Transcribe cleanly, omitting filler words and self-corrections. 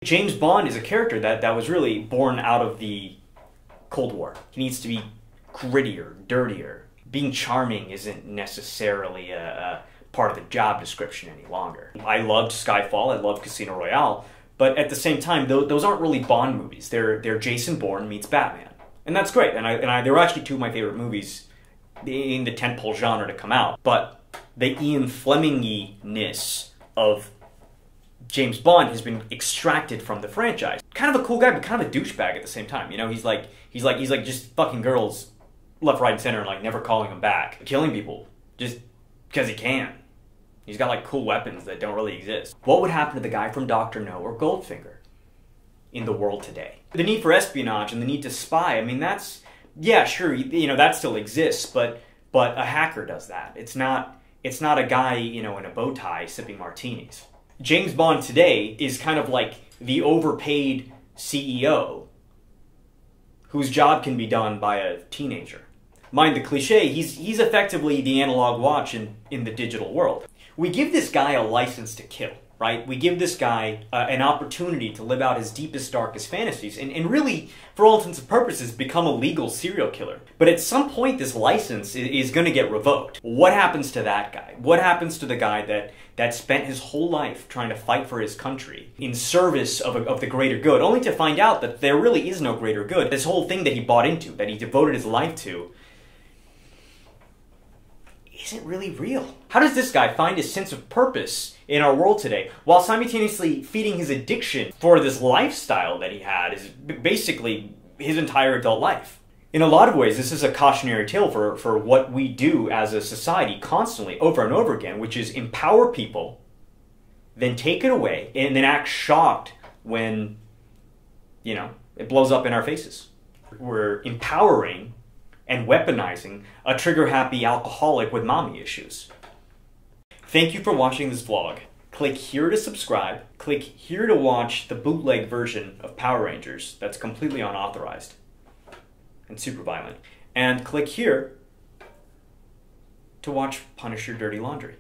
James Bond is a character that was really born out of the Cold War. He needs to be grittier, dirtier. Being charming isn't necessarily a part of the job description any longer. I loved Skyfall, I loved Casino Royale, but at the same time, those aren't really Bond movies. They're Jason Bourne meets Batman. And that's great, and they were actually two of my favorite movies in the tentpole genre to come out. But the Ian Fleming-ness of James Bond has been extracted from the franchise. Kind of a cool guy, but kind of a douchebag at the same time. You know, he's like just fucking girls left, right, and center, and like never calling them back, killing people just because he can. He's got like cool weapons that don't really exist. What would happen to the guy from Dr. No or Goldfinger in the world today? The need for espionage and the need to spy. I mean, that's, yeah, sure, you know, that still exists, but a hacker does that. It's not a guy, you know, in a bow tie sipping martinis. James Bond today is kind of like the overpaid CEO whose job can be done by a teenager. Mind the cliche, he's effectively the analog watch in the digital world. We give this guy a license to kill, right? We give this guy an opportunity to live out his deepest, darkest fantasies and really, for all intents and purposes, become a legal serial killer. But at some point, this license is going to get revoked. What happens to that guy? What happens to the guy that spent his whole life trying to fight for his country in service of the greater good, only to find out that there really is no greater good? This whole thing that he bought into, that he devoted his life to, isn't really real. How does this guy find his sense of purpose in our world today while simultaneously feeding his addiction for this lifestyle that he had is basically his entire adult life? In a lot of ways, this is a cautionary tale for what we do as a society constantly, over and over again, which is empower people, then take it away, and then act shocked when, you know, it blows up in our faces. We're empowering and weaponizing a trigger-happy alcoholic with mommy issues. Thank you for watching this vlog. Click here to subscribe. Click here to watch the bootleg version of Power Rangers that's completely unauthorized and super violent. And click here to watch Punish Your Dirty Laundry.